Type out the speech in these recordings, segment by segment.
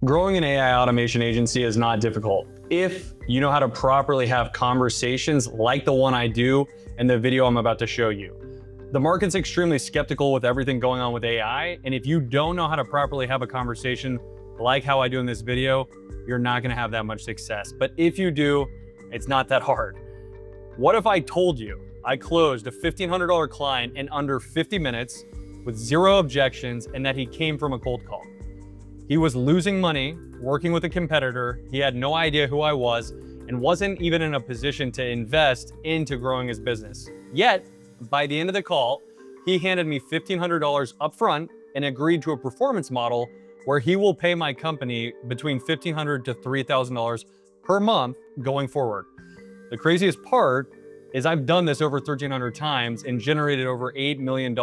Growing an AI automation agency is not difficult if you know how to properly have conversations like the one I do in the video I'm about to show you. The market's extremely skeptical with everything going on with AI, and if you don't know how to properly have a conversation like how I do in this video, you're not gonna have that much success. But if you do, it's not that hard. What if I told you I closed a $1,500 client in under 50 minutes with zero objections and that he came from a cold call? He was losing money, working with a competitor, he had no idea who I was, and wasn't even in a position to invest into growing his business. Yet, by the end of the call, he handed me $1,500 upfront and agreed to a performance model where he will pay my company between $1,500 to $3,000 per month going forward. The craziest part is I've done this over 1,300 times and generated over $8 million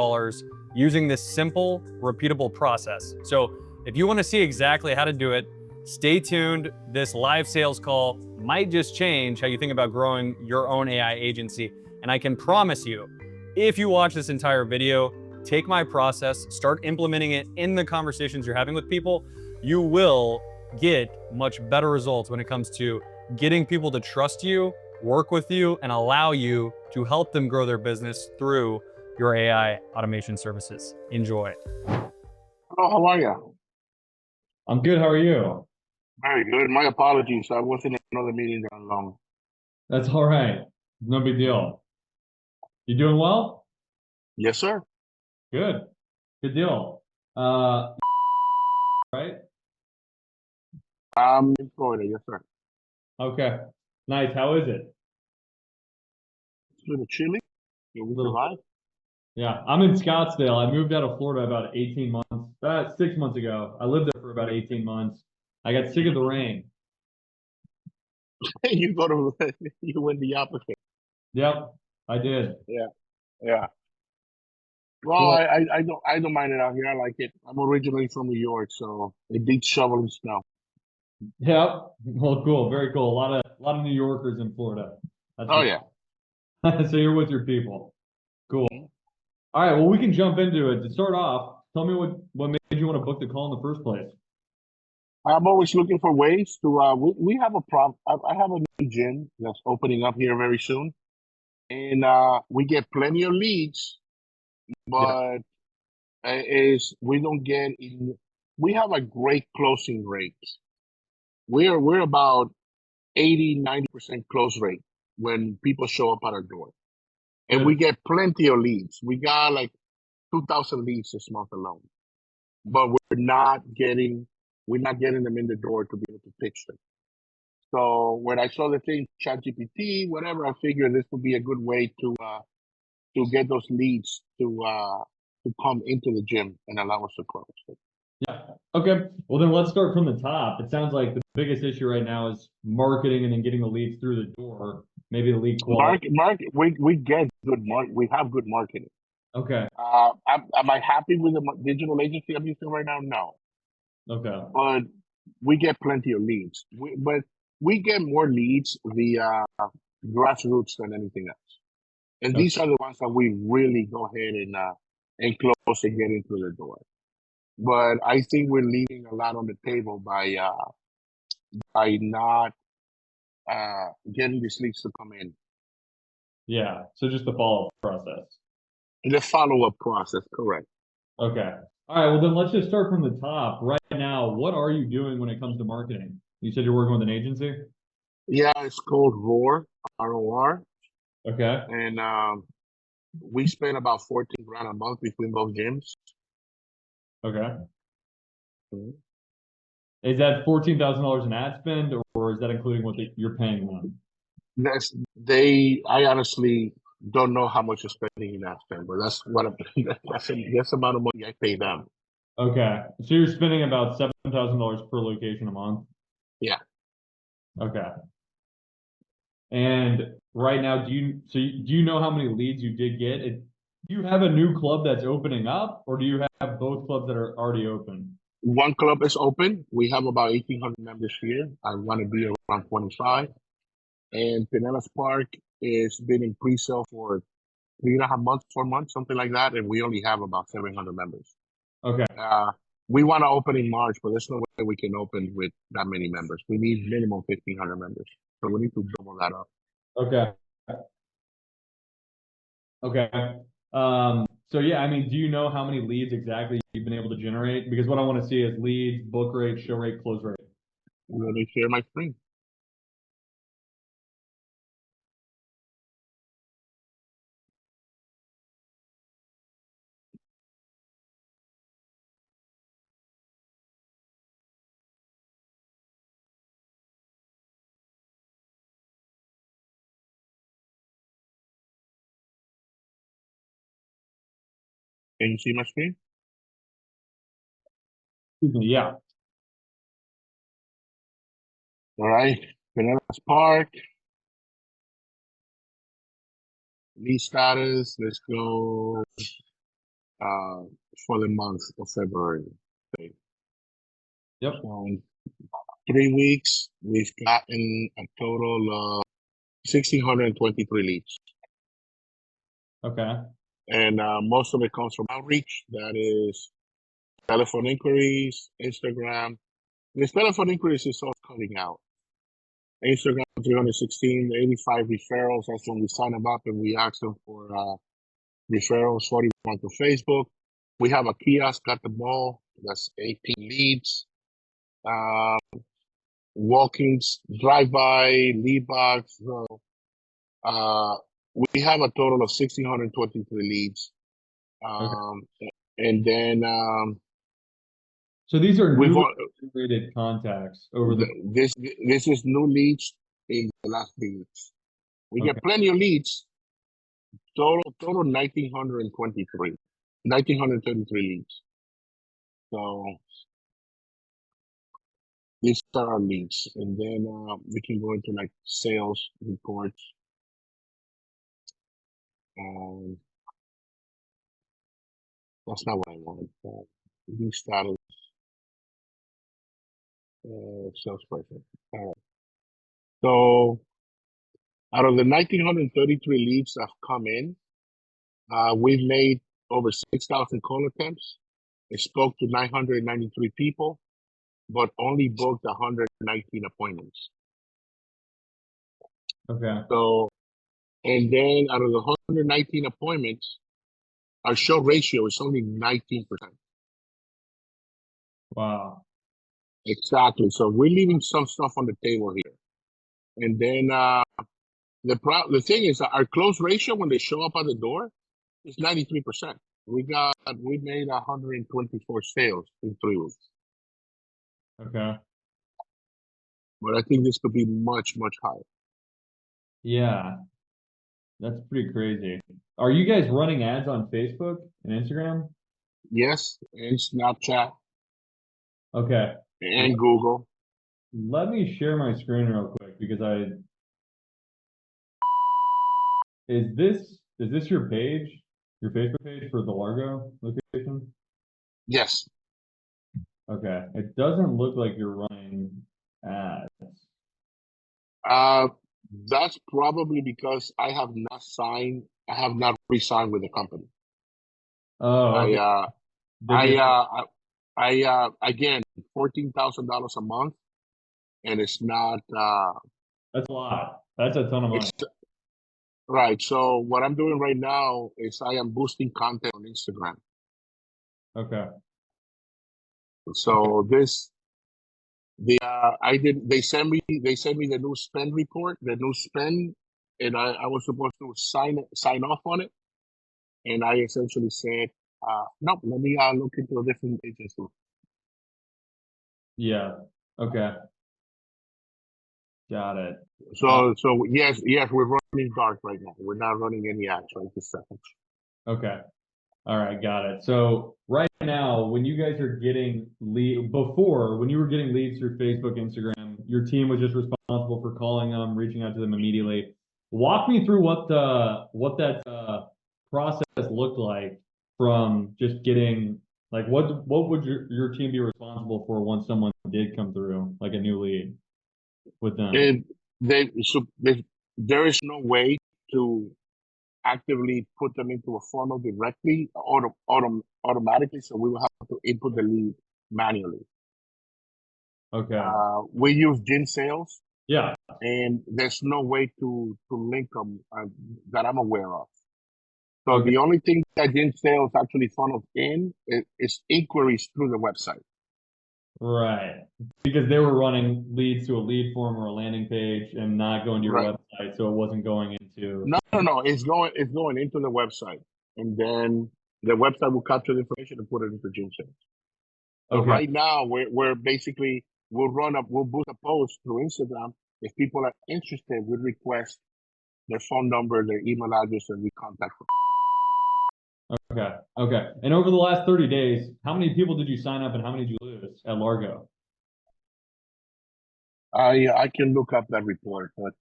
using this simple, repeatable process. So if you want to see exactly how to do it, stay tuned. This live sales call might just change how you think about growing your own AI agency. And I can promise you, if you watch this entire video, take my process, start implementing it in the conversations you're having with people, you will get much better results when it comes to getting people to trust you, work with you, and allow you to help them grow their business through your AI automation services. Enjoy. Hello, how are you? I'm good. How are you? Very good. My apologies. I wasn't in another meeting that long. That's all right. No big deal. You doing well? Yes, sir. Good. Good deal. Right? I'm in Florida. Yes, sir. Okay. Nice. How is it? It's a little chilly. Can we Little- survive? Yeah, I'm in Scottsdale. I moved out of Florida about 18 months, 6 months ago. I lived there for about 18 months. I got sick of the rain. You went the opposite. Yep, I did. Yeah. Well, Cool. I don't mind it out here. I like it. I'm originally from New York, so it beats shoveling snow. Yep. Well, cool. Very cool. A lot of New Yorkers in Florida. That's Oh for yeah. sure. So you're with your people. Cool. All right, well, we can jump into it. To start off, tell me what made you want to book the call in the first place? I'm always looking for ways to. We have a problem. I have a new gym that's opening up here very soon, and we get plenty of leads, but is we don't get in. We have a great closing rate. We're about 80-90% close rate when people show up at our door, and Good. we get plenty of leads. We got like 2,000 leads this month alone, but we're not getting them in the door to be able to pitch them. So when I saw the thing, ChatGPT, whatever, I figured this would be a good way to get those leads to come into the gym and allow us to close. Yeah. Okay. Well, then let's start from the top. It sounds like the biggest issue right now is marketing and then getting the leads through the door. Maybe the lead quality. We get good we have good marketing. Okay. Am I happy with the digital agency I'm using right now? No. Okay. But we get plenty of leads. But we get more leads via grassroots than anything else. And Okay. these are the ones that we really go ahead and close and get into the door. But I think we're leaving a lot on the table by not getting these leads to come in. Yeah. So just the follow-up process. The follow-up process, correct. Okay. All right. Well, then let's just start from the top. Right now, what are you doing when it comes to marketing? You said you're working with an agency? Yeah, it's called ROAR, ROR. Okay. And we spend about 14 grand a month between both gyms. Okay. Mhm. Is that $14,000 in ad spend, or is that including what you're paying them? I honestly don't know how much you're spending in that spend, but that's what that's the amount of money I pay them. Okay. So you're spending about $7,000 per location a month? Yeah. Okay. And right now, do you know how many leads you did get? Do you have a new club that's opening up, or do you have both clubs that are already open? One club is open. We have about 1,800 members here. I want to be around 25. And Pinellas Park is been in pre-sale for 3.5 months, 4 months, something like that. And we only have about 700 members. Okay. We want to open in March, but there's no way we can open with that many members. We need minimum 1,500 members, so we need to double that up. Okay. Okay. So yeah, I mean, do you know how many leads exactly you've been able to generate? Because what I want to see is leads, book rate, show rate, close rate. Let me share my screen. Can you see my screen? Excuse me, yeah. All right, Pinellas Park. Lead status, let's go for the month of February. Okay. Yep. So in 3 weeks, we've gotten a total of 1,623 leads. Okay. And most of it comes from outreach. That is telephone inquiries, Instagram. This telephone inquiries is all coming out. Instagram 316, 85 referrals. That's when we sign them up and we ask them for referrals, 41 to Facebook. We have a kiosk at the mall. That's 18 leads. Walk-ins, drive-by, lead box. So, we have a total of 1,623 leads. And then So these are we've newly generated contacts over the. this is new leads in the last 3 weeks. We Okay. get plenty of leads. Total 1,923, 1,933 leads. So these are our leads, and then we can go into like sales reports. That's not what I want. Lead status, salesperson. All right. So out of the 1,933 leads that have come in, we've made over 6,000 call attempts. It spoke to 993 people, but only booked 119 appointments. Okay. So, and then out of the 119 appointments, our show ratio is only 19%. Wow. Exactly. So we're leaving some stuff on the table here. And then the thing is that our close ratio when they show up at the door is 93%. We made 124 sales in 3 weeks. Okay. But I think this could be much, much higher. Yeah. That's pretty crazy. Are you guys running ads on Facebook and Instagram? Yes, and Snapchat Okay. and Google. Let me share my screen real quick because is this your page? Your Facebook page for the Largo location? Yes. Okay. It doesn't look like you're running ads. That's probably because I have not re-signed with the company. Oh, okay. I again, $14,000 a month, and it's not That's a lot. That's a ton of money. right. So what I'm doing right now is I am boosting content on Instagram. Okay. So they sent me the new spend report, the new spend, and I was supposed to sign off on it, and I essentially said, no, let me look into a different agency. Yeah. Okay. Got it. So yes, we're running dark right now. We're not running any ads right this second. Okay. All right, got it. So right now, when you guys are getting when you were getting leads through Facebook, Instagram, your team was just responsible for calling them, reaching out to them immediately. Walk me through what that process looked like from just getting like what would your team be responsible for once someone did come through, like a new lead with them? And there is no way to actively put them into a funnel directly automatically. So we will have to input the lead manually. Okay. We use gin sales, Yeah. and there's no way to link them that I'm aware of. So Okay. the only thing that gin sales actually funnels in is inquiries through the website. Right. Because they were running leads to a lead form or a landing page and not going to your Right. website, so it wasn't going into. No. It's going into the website, and then the website will capture the information and put it into gin sales. So Okay. right now we're basically we'll boost a post through Instagram. If people are interested, we request their phone number, their email address, and we contact them. Okay. Okay. And over the last 30 days, how many people did you sign up and how many did you lose at Largo? I can look up that report, but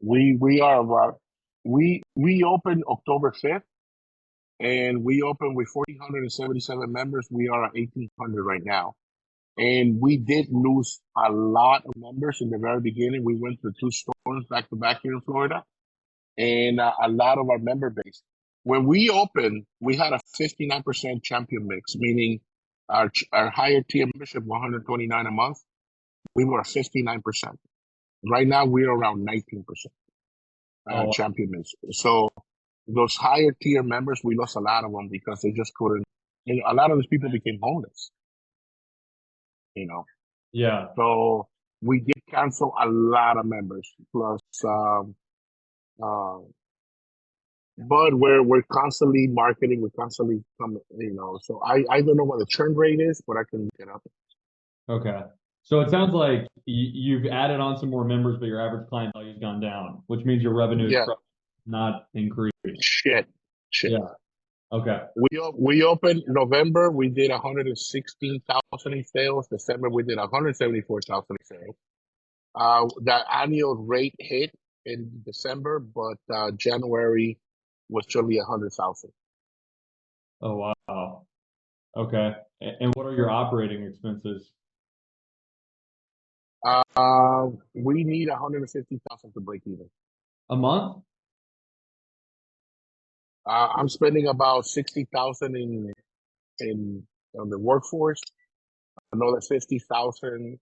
we are about we opened October 5th, and we opened with 1,477 members. We are at 1,800 right now, and we did lose a lot of members in the very beginning. We went through 2 storms back to back here in Florida, and a lot of our member base. When we opened, we had a 59% champion mix, meaning our higher tier membership, 129 a month. We were 59%. Right now, we're around 19% Oh, champion mix. So those higher tier members, we lost a lot of them because they just couldn't. A lot of those people became homeless. yeah. So we did cancel a lot of members. Plus, but we're constantly marketing. We're constantly coming. So I don't know what the churn rate is, but I can look it up. Okay. So it sounds like you've added on some more members, but your average client value's gone down, which means your revenue is Yeah. not increased. Shit. Yeah. Okay. We opened November. We did 116,000 in sales. December we did 174,000 in sales. That annual rate hit in December, but January was surely 100,000. Oh, wow. Okay. And what are your operating expenses? We need 150,000 to break even. A month? I'm spending about 60,000 on the workforce, another 50,000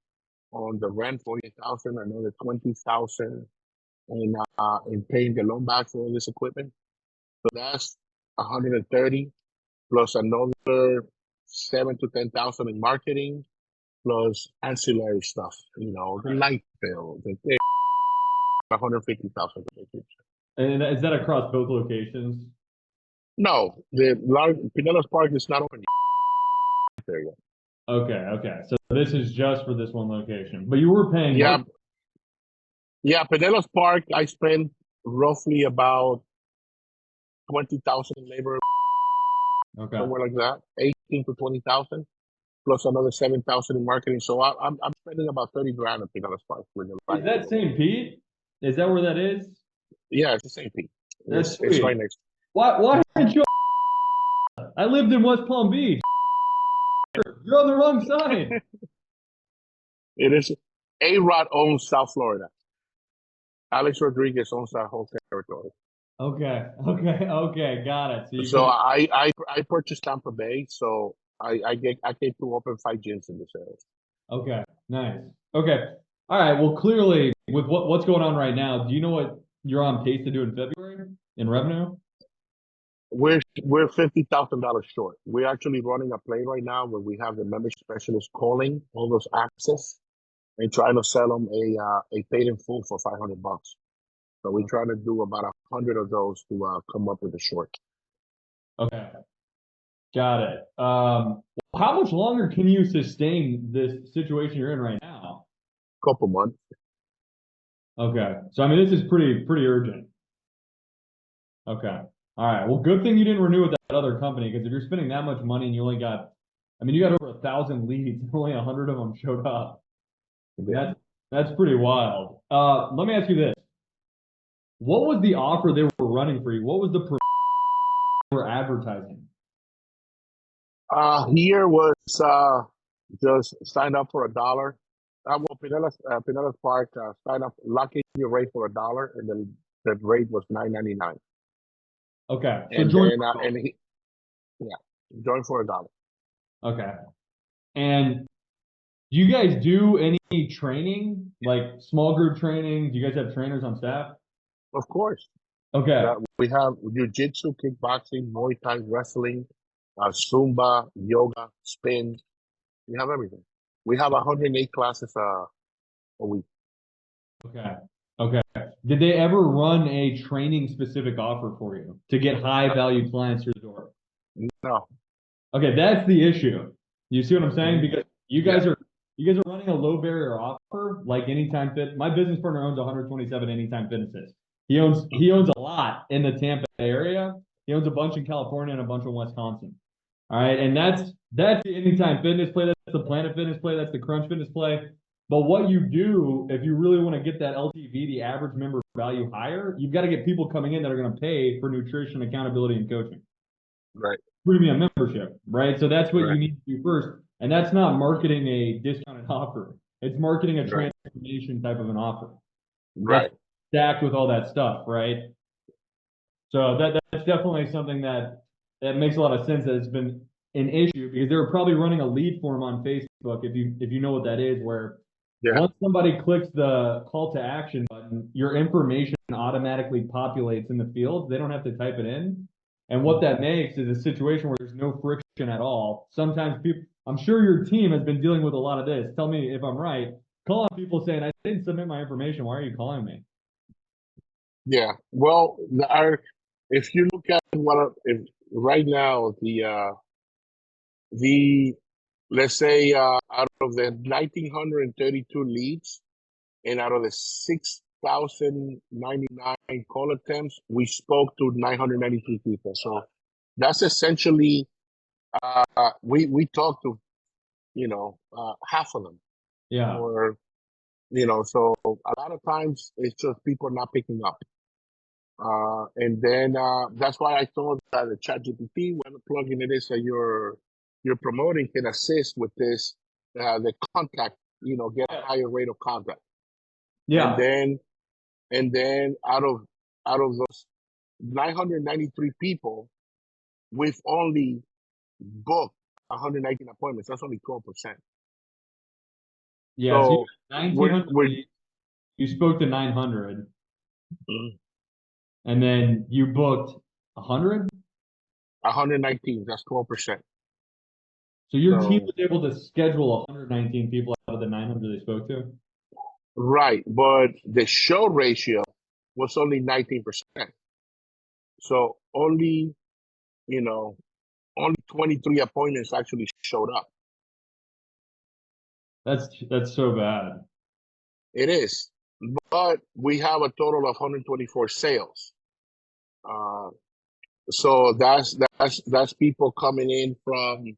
on the rent, 40,000, another 20,000 in paying the loan back for all this equipment. So that's 130 plus another 7 to 10,000 in marketing plus ancillary stuff, the light bill, the 150,000. And is that across both locations? No, the Pinellas Park is not open there yet. Okay, okay. So this is just for this one location. But you were paying Yeah, Pinellas Park, I spent roughly about 20,000 in labor, Okay. somewhere like that, 18 to 20,000, plus another 7,000 in marketing. So I'm spending about 30 grand at Pinellas Park. Is that St. Pete? Is that where that is? Yeah, it's the same thing. That's It's sweet. right next. Why didn't you? I lived in West Palm Beach. You're on the wrong side. It is. A-Rod owns South Florida. Alex Rodriguez owns that whole territory. Okay, okay, okay. Got it. So I purchased Tampa Bay, so I came to open 5 gyms in this area. Okay, nice. Okay. All right. Well, clearly, with what's going on right now, do you know what you're on pace to do in February in revenue? We're $50,000 short. We're actually running a play right now where we have the membership specialist calling all those access and trying to sell them a paid in full for $500. So we're trying to do about 100 of those to come up with a short. Okay. Got it. How much longer can you sustain this situation you're in right now? Couple months. Okay. So I mean, this is pretty urgent. Okay. All right. Well, good thing you didn't renew with that other company, because if you're spending that much money and you only got, I mean, you got over 1,000 leads and only 100 of them showed up. Yeah. That's pretty wild. Let me ask you this. What was the offer they were running for you? What was the they were advertising? Here was just sign up for $1. Well, Pinellas Park sign up, lock in your rate for $1, and then the rate was $9.99. Okay, so And join. then join for $1. Okay. And do you guys do any training, like small group training? Do you guys have trainers on staff? Of course. Okay. Yeah, we have jiu-jitsu, kickboxing, Muay Thai, wrestling, Zumba, yoga, spin. We have everything. We have 108 classes a week. Okay. Okay. Did they ever run a training specific offer for you to get high value clients through the door? No. Okay, that's the issue. You see what I'm saying? Mhm. Because you guys are running a low barrier offer like Anytime Fit. My business partner owns 127 Anytime Fitnesses. He owns a lot in the Tampa area. He owns a bunch in California and a bunch in Wisconsin. All right, and that's the Anytime Fitness play. That's the Planet Fitness play. That's the Crunch Fitness play. But what you do if you really want to get that LTV, the average member value higher, you've got to get people coming in that are going to pay for nutrition, accountability, and coaching. Right. Premium membership, right? So that's what you Right. need to do first. And that's not marketing a discounted offer. It's marketing a Right. transformation type of an offer. Right. That's stacked with all that stuff, right? So that's definitely something that makes a lot of sense that it's been an issue because they were probably running a lead form on Facebook if you know what that is, where Yeah. once somebody clicks the call to action button, your information automatically populates in the field. They don't have to type it in. And what that makes is a situation where there's no friction at all. Sometimes people, I'm sure your team has been dealing with a lot of this. Tell me if I'm right. Call on people saying, I didn't submit my information. Why are you calling me? Yeah. Well, if you look at if right now the let's say out of the 1,932 leads and out of the 6,099 call attempts, we spoke to 993 people. So that's essentially we talked to half of them. Yeah. Or so a lot of times it's just people not picking up. And then that's why I thought that the ChatGPT, when plugging it is that you're promoting, can assist with this, the contact, get a higher rate of contact. Yeah. And then out of those 993 people, we've only booked 119 appointments. That's only 12%. Yeah. So So 1,900, you spoke to 900. Mhm. And then you booked 100? 119, that's 12%. So your team was able to schedule 119 people out of the 900 they spoke to? Right, but the show ratio was only 19%. So only 23 appointments actually showed up. That's so bad. It is, but we have a total of 124 sales. So that's people coming in from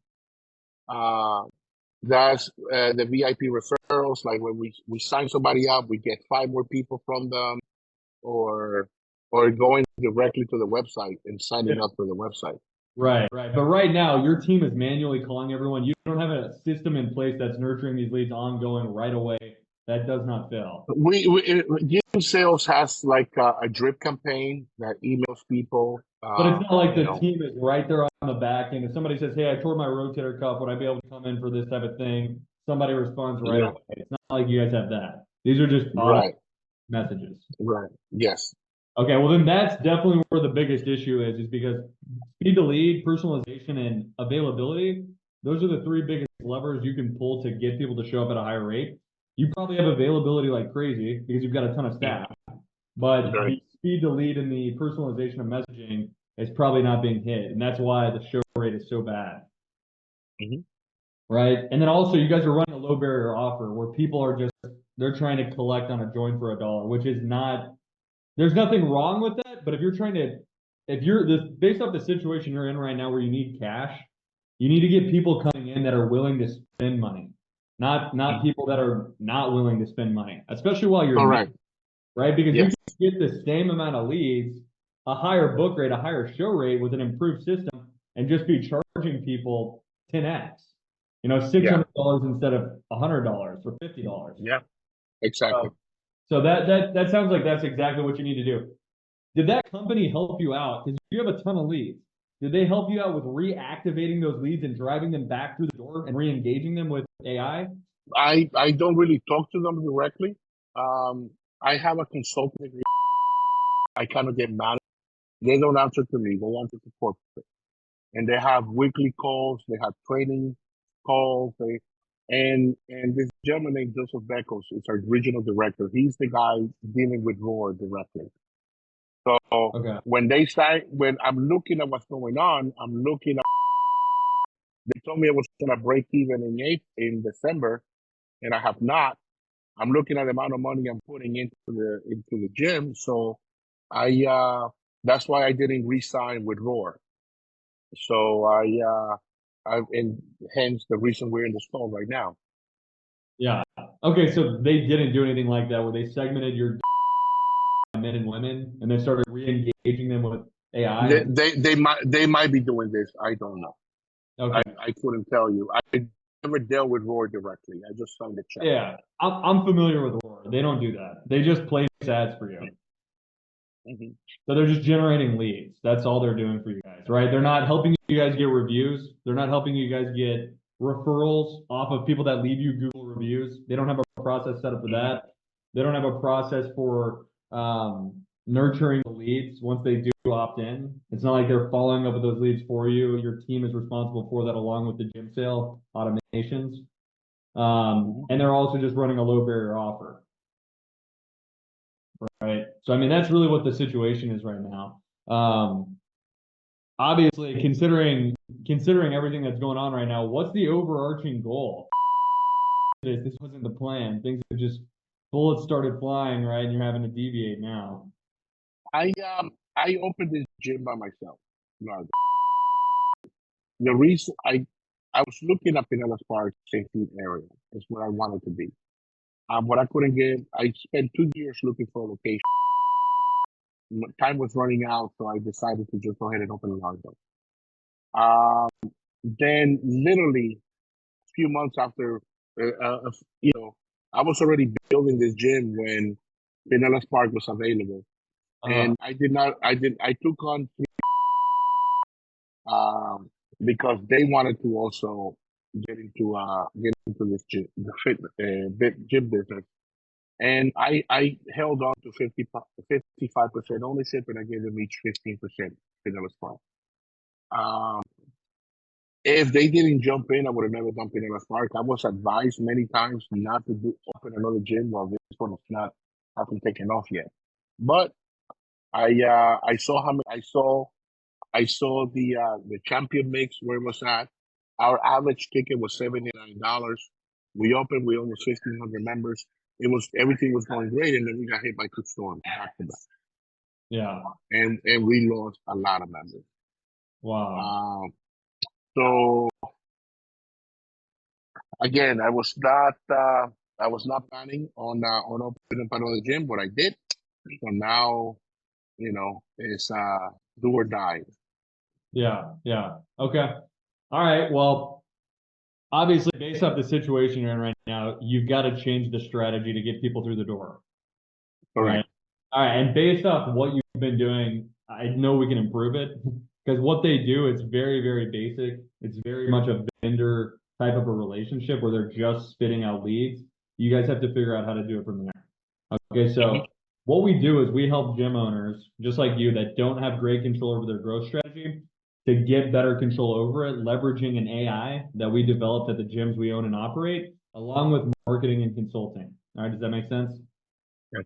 that's the VIP referrals. Like when we sign somebody up, we get 5 more people from them, or going directly to the website and signing up for the website. Right. But right now, your team is manually calling everyone. You don't have a system in place that's nurturing these leads ongoing right away. That does not fail. Gym Sales has like a drip campaign that emails people. But it's not like the team is right there on the back end. If somebody says, "Hey, I tore my rotator cuff. Would I be able to come in for this type of thing?" Somebody responds right away. It's not like you guys have that. These are just auto messages. Right. Yes. Okay, well then that's definitely where the biggest issue is because speed to lead, personalization, and availability, those are the 3 biggest levers you can pull to get people to show up at a higher rate. You probably have availability like crazy because you've got a ton of staff, but the speed to lead and the personalization of messaging is probably not being hit, and that's why the show rate is so bad. Right? And then also you guys are running a low barrier offer where people are they're trying to collect on a join for $1, which is not. There's nothing wrong with that, but if you're based off the situation you're in right now where you need cash, you need to get people coming in that are willing to spend money, not people that are not willing to spend money, especially while you're new, right? Because you can get the same amount of leads, a higher book rate, a higher show rate with an improved system, and just be charging people 10x, $600 instead of $100 or $50. Yeah, exactly. So that sounds like that's exactly what you need to do. Did that company help you out? Because you have a ton of leads. Did they help you out with reactivating those leads and driving them back through the door and re-engaging them with AI? I don't really talk to them directly. I have a consultant. I kind of get mad. They don't answer to me. They answer to corporate, and they have weekly calls. They have training calls. And this gentleman named Joseph Beckles is our regional director. He's the guy dealing with Roar directly. So Okay. when I'm looking at what's going on, I'm looking at. They told me I was going to break even in December, and I have not. I'm looking at the amount of money I'm putting into the gym, so that's why I didn't re-sign with Roar. So and hence the reason we're in the stall right now. Yeah. Okay, so they didn't do anything like that where they segmented your men and women and then started re-engaging them with AI? They might be doing this. I don't know. Okay. I couldn't tell you. I never dealt with Roar directly. I just signed the check. Yeah, I'm familiar with Roar. They don't do that. They just place ads for you. Mm-hmm. So they're just generating leads. That's all they're doing for you guys, right? They're not helping you guys get reviews. They're not helping you guys get referrals off of people that leave you Google reviews. They don't have a process set up for that. They don't have a process for nurturing the leads once they do opt in. It's not like they're following up with those leads for you. Your team is responsible for that along with the gym sale automations. And they're also just running a low barrier offer. Right. So, I mean, that's really what the situation is right now. Obviously, considering everything that's going on right now, what's the overarching goal? This wasn't the plan. Things have just bullets started flying, right? And you're having to deviate now. I opened this gym by myself. No, the reason I was looking up Pinellas Park safety area. That's where I wanted to be. But I couldn't get. I spent 2 years looking for a location. Time was running out, so I decided to just go ahead and open a Largo. Then, literally, a few months after, I was already building this gym when Pinellas Park was available, and I took on because they wanted to also get into this gym, gym business. And I held on to 55% ownership, and I gave them each 15% Pinellas Park. If they didn't jump in, I would have never done Pinellas Park. I was advised many times not to open another gym while this one is hasn't taken off yet. But I saw how many, I saw the champion mix where it was at. Our average ticket was $79. We opened with almost 1,500 members. Everything was going great, and then we got hit by 2 storms back to back. Yeah. And we lost a lot of members. Wow. So again, I was not planning on opening another gym, but I did. So now, it's do or die. Yeah. Okay. All right. Well, obviously, based off the situation you're in right now, you've got to change the strategy to get people through the door. Correct. Right? All right. And based off what you've been doing, I know we can improve it because what they do is very, very basic. It's very much a vendor type of a relationship where they're just spitting out leads. You guys have to figure out how to do it from there. Okay. So what we do is we help gym owners just like you that don't have great control over their growth strategy to get better control over it, leveraging an AI that we developed at the gyms we own and operate, along with marketing and consulting. All right, does that make sense? Yes.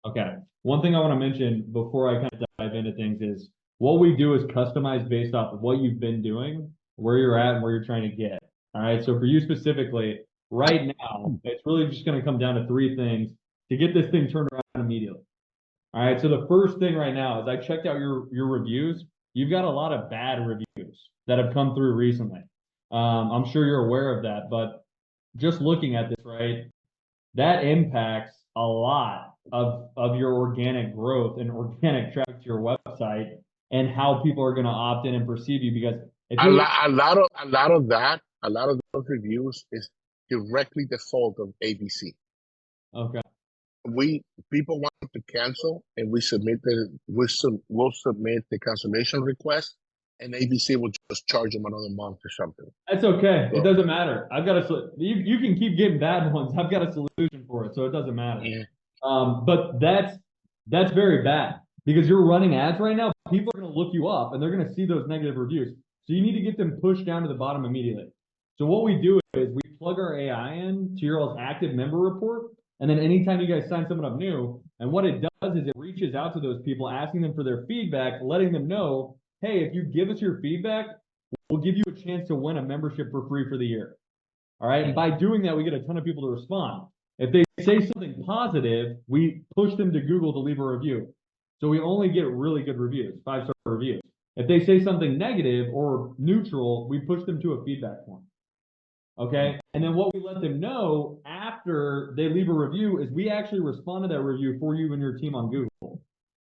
Okay. One thing I want to mention before I kind of dive into things is what we do is customized based off of what you've been doing, where you're at, and where you're trying to get. All right. So for you specifically, right now, it's really just going to come down to 3 things to get this thing turned around immediately. All right. So the first thing right now is I checked out your reviews. You've got a lot of bad reviews that have come through recently. I'm sure you're aware of that, but just looking at this, right, that impacts a lot of your organic growth and organic traffic to your website and how people are going to opt in and perceive you because if a lot of those reviews is directly the fault of ABC. Okay. People want to cancel, and we'll submit the cancellation request, and ABC will just charge them another month or something. That's okay. It So, doesn't matter. I've got you can keep getting bad ones. I've got a solution for it, so it doesn't matter. yeah. But that's very bad because you're running ads right now. People are going to look you up and they're going to see those negative reviews. So you need to get them pushed down to the bottom immediately. So what we do is we plug our AI in to your all's active member report. And then anytime you guys sign someone up new, and what it does is it reaches out to those people, asking them for their feedback, letting them know, hey, if you give us your feedback, we'll give you a chance to win a membership for free for the year. All right. And by doing that, we get a ton of people to respond. If they say something positive, we push them to Google to leave a review. So we only get really good reviews, 5-star reviews. If they say something negative or neutral, we push them to a feedback form. Okay. And then what we let them know after they leave a review is we actually respond to that review for you and your team on Google.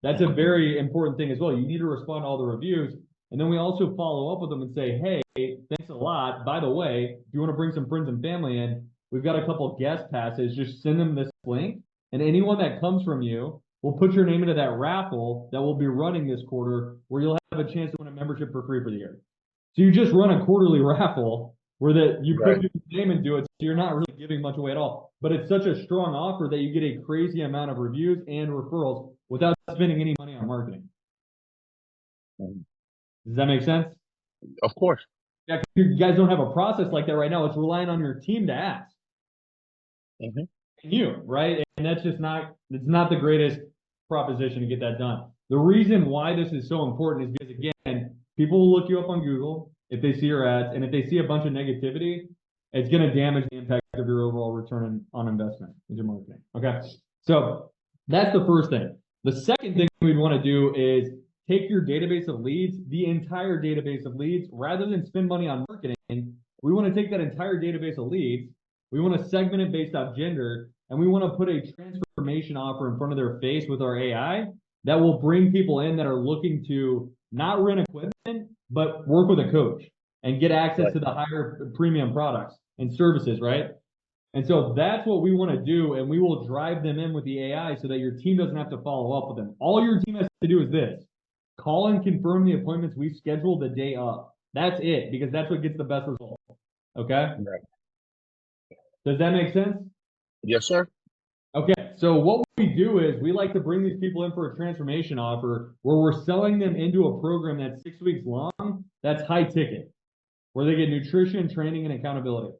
That's a very important thing as well. You need to respond to all the reviews. And then we also follow up with them and say, hey, thanks a lot. By the way, if you want to bring some friends and family in, we've got a couple guest passes. Just send them this link. And anyone that comes from you, we'll put your name into that raffle that we'll be running this quarter where you'll have a chance to win a membership for free for the year. So you just run a quarterly raffle where you put your name into it, so you're not really giving much away at all. But it's such a strong offer that you get a crazy amount of reviews and referrals without spending any money on marketing. Does that make sense? Of course. Yeah, you guys don't have a process like that right now. It's relying on your team to ask. Mm-hmm. And you, right? And that's just it's not the greatest proposition to get that done. The reason why this is so important is because, again, people will look you up on Google if they see your ads, and if they see a bunch of negativity, it's going to damage the impact of your overall return on investment with your marketing. Okay, so that's the first thing. The second thing we'd want to do is take your database of leads, the entire database of leads, rather than spend money on marketing. We want to take that entire database of leads, we want to segment it based off gender, and we want to put a transformation offer in front of their face with our AI that will bring people in that are looking to not rent equipment, but work with a coach and get access to the higher premium products and services, right? And so that's what we want to do, and we will drive them in with the AI so that your team doesn't have to follow up with them. All your team has to do is this: call and confirm the appointments we schedule the day of. That's it, because that's what gets the best result. Okay? Right. Does that make sense? Yes, sir. Okay, so what we do is we like to bring these people in for a transformation offer where we're selling them into a program that's 6 weeks long, that's high ticket, where they get nutrition, training, and accountability.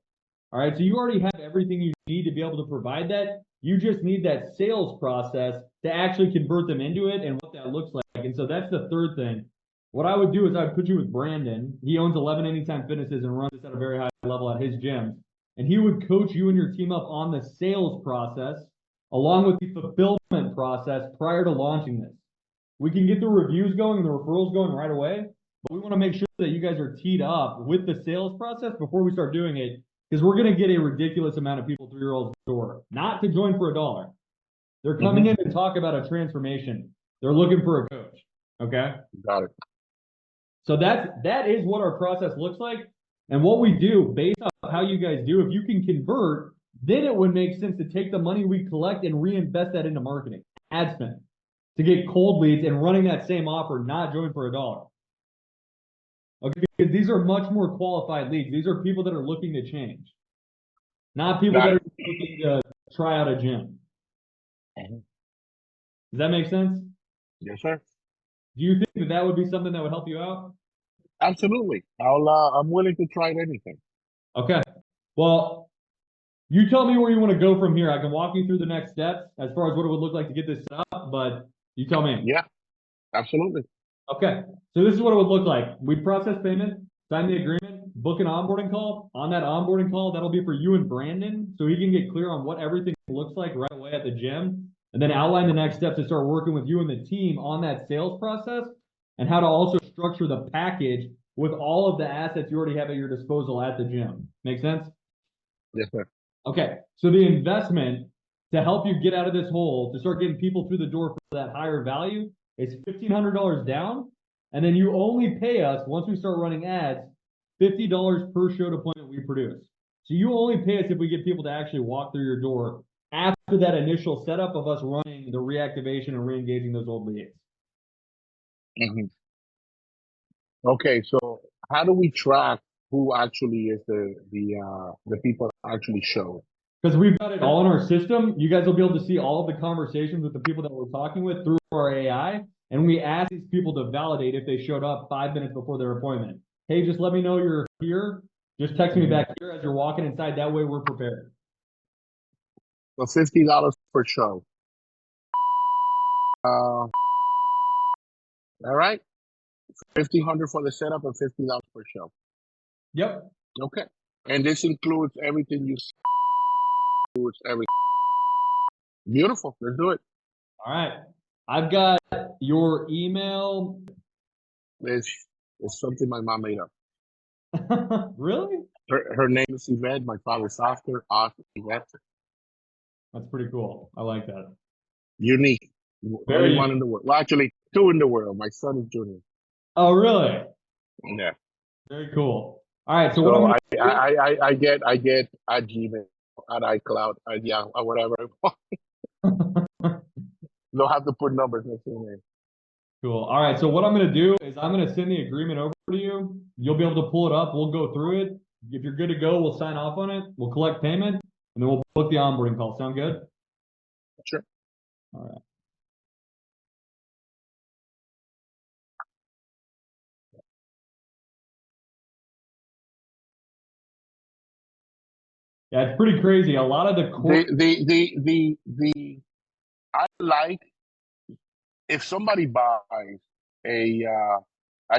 All right, so you already have everything you need to be able to provide that. You just need that sales process to actually convert them into it and what that looks like. And so that's the third thing. What I would do is I would put you with Brandon. He owns 11 Anytime Fitnesses and runs this at a very high level at his gym. And he would coach you and your team up on the sales process along with the fulfillment process prior to launching this. We can get the reviews going and the referrals going right away, but we want to make sure that you guys are teed up with the sales process before we start doing it, because we're going to get a ridiculous amount of people through your old door, not to join for $1. They're coming in to talk about a transformation. They're looking for a coach. Okay. Got it. So that is what our process looks like. And what we do based on how you guys do, if you can convert, then it would make sense to take the money we collect and reinvest that into marketing, ad spend, to get cold leads and running that same offer, not join for $1. Okay, because these are much more qualified leads. These are people that are looking to change, not people that are looking to try out a gym. Does that make sense? Yes, sir. Do you think that would be something that would help you out? Absolutely. I'm willing to try anything. Okay. Well, you tell me where you want to go from here. I can walk you through the next steps as far as what it would look like to get this set up, but you tell me. Yeah, absolutely. Okay. So this is what it would look like. We process payment, sign the agreement, book an onboarding call. On that onboarding call, that'll be for you and Brandon, so he can get clear on what everything looks like right away at the gym, and then outline the next steps to start working with you and the team on that sales process and how to also structure the package with all of the assets you already have at your disposal at the gym. Make sense? Yes, sir. Okay, so the investment to help you get out of this hole, to start getting people through the door for that higher value, is $1,500 down, and then you only pay us, once we start running ads, $50 per showed appointment we produce. So you only pay us if we get people to actually walk through your door after that initial setup of us running the reactivation and re-engaging those old leads. Okay, so how do we track who actually is the people that actually show? Because we've got it all in our system. You guys will be able to see all of the conversations with the people that we're talking with through our AI. And we ask these people to validate if they showed up 5 minutes before their appointment. Hey, just let me know you're here. Just text me back here as you're walking inside. That way we're prepared. So $50 per show. All right, 1,500 for the setup and $50 per show. Yep. Okay, and this includes everything you includes everything. Beautiful. Let's do it. All right. I've got your email. It's something my mom made up. Really? Her name is Yvette. My father's Oscar. Yvette. That's pretty cool. I like that. Unique. Very Only one in the world. Well, actually, two in the world. My son is junior. Oh, really? Yeah. Very cool. All right. So what I'm So gonna do, I get at Gmail, at iCloud, at Yahoo, at whatever. Don't have to put numbers next to the name. Cool. All right. So what I'm going to do is I'm going to send the agreement over to you. You'll be able to pull it up. We'll go through it. If you're good to go, we'll sign off on it. We'll collect payment, and then we'll book the onboarding call. Sound good? Sure. All right. Yeah, it's pretty crazy. A lot of the I like if somebody buys a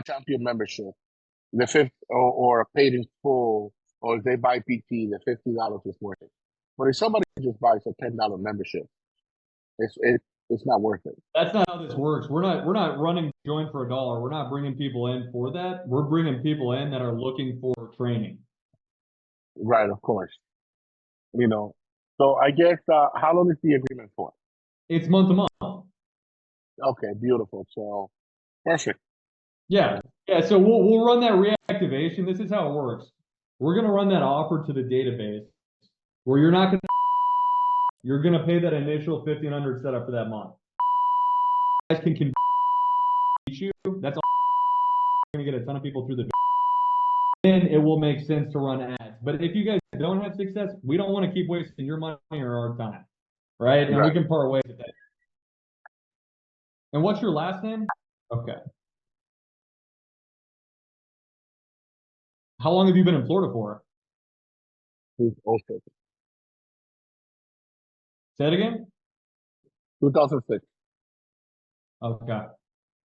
champion membership, the fifth or paid in full, or if they buy PT, the $50 is worth it. But if somebody just buys a $10 membership, it's not worth it. That's not how this works. We're not running join for $1. We're not bringing people in for that. We're bringing people in that are looking for training. Right, of course. You know. So I guess how long is the agreement for? It's month to month. Okay, beautiful. So perfect. Yeah. Yeah. So we'll run that reactivation. This is how it works. We're going to run that offer to the database where you're going to pay that initial 1,500 setup for that month. You guys can convince you. That's all. You're going to get a ton of people through the door. Then it will make sense to run ads. But if you guys don't have success, we don't want to keep wasting your money or our time. Right? And we can part ways with that. And what's your last name? Okay. How long have you been in Florida for? Okay. Say it again? 2006. Okay.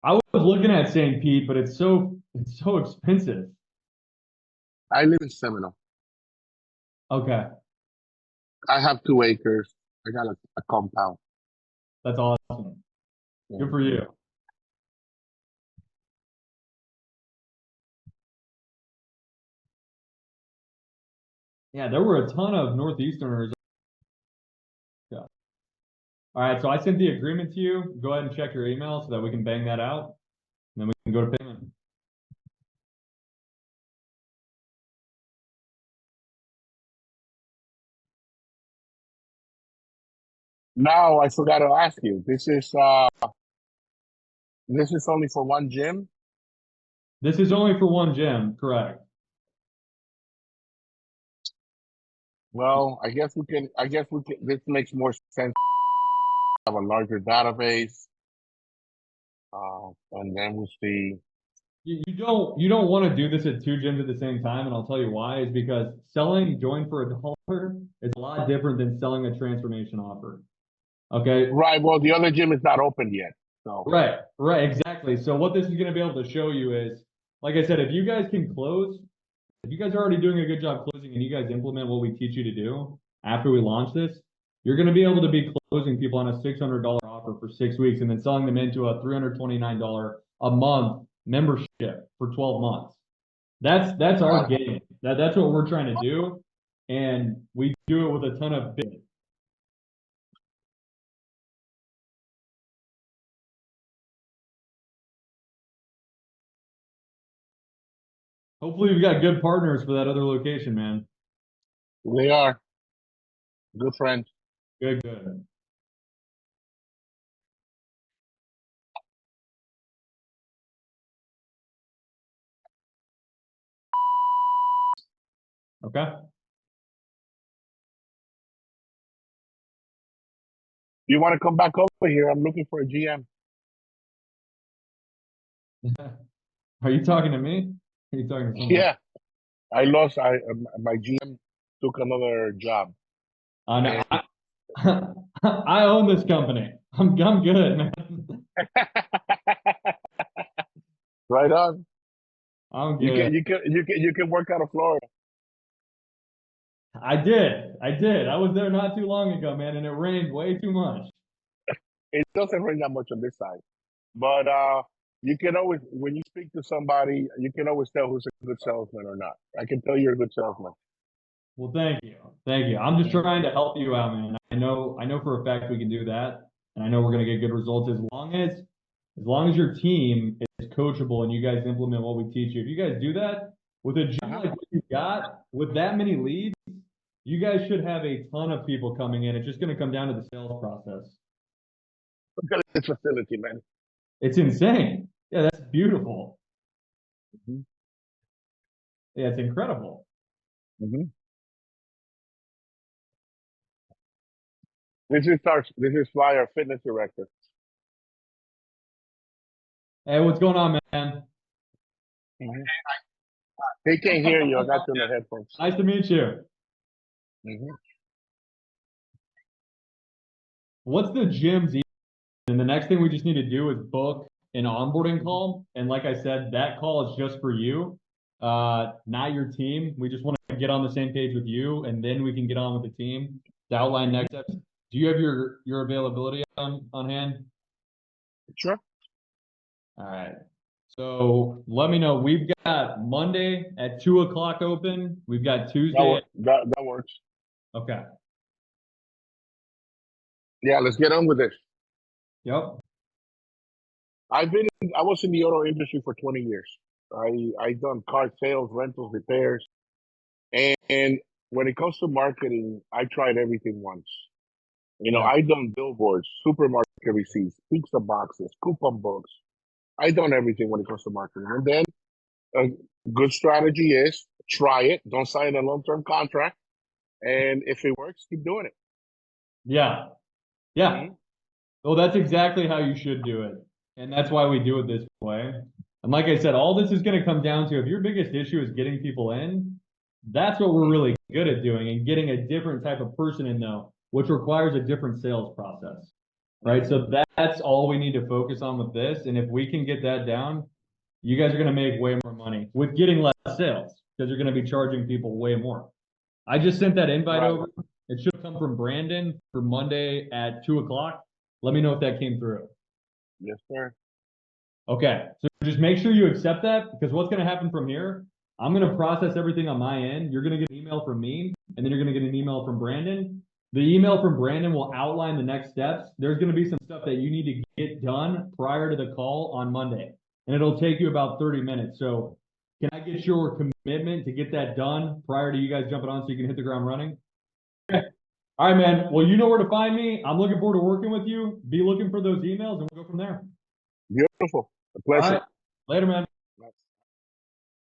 I was looking at St. Pete, but it's so expensive. I live in Seminole. Okay. I have 2 acres. I got a compound. That's awesome. Good for you. Yeah, there were a ton of Northeasterners. Yeah. All right, so I sent the agreement to you. Go ahead and check your email so that we can bang that out. And then we can go to payment. Now I forgot to ask you. This is only for one gym? This is only for one gym, correct? Well, I guess we can this makes more sense to have a larger database. And then we'll see. You don't want to do this at 2 gyms at the same time, and I'll tell you why. Is because selling join for $1 is a lot different than selling a transformation offer. Okay. Right. Well, the other gym is not open yet. So Right, exactly. So what this is going to be able to show you is, like I said, if you guys can close, if you guys are already doing a good job closing and you guys implement what we teach you to do after we launch this, you're going to be able to be closing people on a $600 offer for 6 weeks and then selling them into a $329 a month membership for 12 months. That's our game. That's what we're trying to do. And we do it with a ton of big. Hopefully we've got good partners for that other location, man. they are good friends. Good. Okay. You want to come back over here? I'm looking for a GM. Are you talking to me? Are you talking to someone? Yeah, I lost. My GM took another job. I know. I own this company. I'm good, man. Right on. I'm You good. you can work out of Florida. I did. I was there not too long ago, man, and it rained way too much. It doesn't rain that much on this side, but you can always when you speak to somebody, you can always tell who's a good salesman or not. I can tell you're a good salesman. Well, thank you. Thank you. I'm just trying to help you out, man. I know for a fact we can do that, and I know we're gonna get good results as long as your team is coachable and you guys implement what we teach you. If you guys do that with a gym like what you got, with that many leads, you guys should have a ton of people coming in. It's just gonna come down to the sales process. Look at this facility, man. It's insane. Yeah, that's beautiful. Mhm. Yeah, it's incredible. Mm-hmm. This is Fly, our fitness director. Hey, what's going on, man? Mm-hmm. He can't hear you. I got you in the headphones. Nice to meet you. Mm-hmm. What's the gym's email? And the next thing we just need to do is book an onboarding call. And like I said, that call is just for you, not your team. We just want to get on the same page with you, and then we can get on with the team to outline next steps. Do you have your availability on hand? Sure. All right. So let me know. We've got Monday at 2 o'clock open. We've got Tuesday. That works. Okay. Yeah, let's get on with this. Yep. I was in the auto industry for 20 years. I done car sales, rentals, repairs, and when it comes to marketing, I tried everything once. You know, Yeah. I done billboards, supermarket receipts, pizza boxes, coupon books. I done everything when it comes to marketing. And then a good strategy is try it. Don't sign a long-term contract. And if it works, keep doing it. Yeah. Yeah. Well, that's exactly how you should do it. And that's why we do it this way. And like I said, all this is going to come down to if your biggest issue is getting people in, that's what we're really good at doing, and getting a different type of person in though, which requires a different sales process. Right. So that's all we need to focus on with this. And if we can get that down, you guys are going to make way more money with getting less sales because you're going to be charging people way more. I just sent that invite Right. over. It should come from Brandon for Monday at 2 o'clock. Let me know if that came through. Yes, sir. Okay, so just make sure you accept that, because what's going to happen from here, I'm going to process everything on my end. You're going to get an email from me, and then you're going to get an email from Brandon. The email from Brandon will outline the next steps. There's going to be some stuff that you need to get done prior to the call on Monday, and it'll take you about 30 minutes. So can I get your commitment to get that done prior to you guys jumping on so you can hit the ground running? Okay. All right, man. Well, you know where to find me. I'm looking forward to working with you. Be looking for those emails, and we'll go from there. Beautiful. A pleasure. All right. Later, man.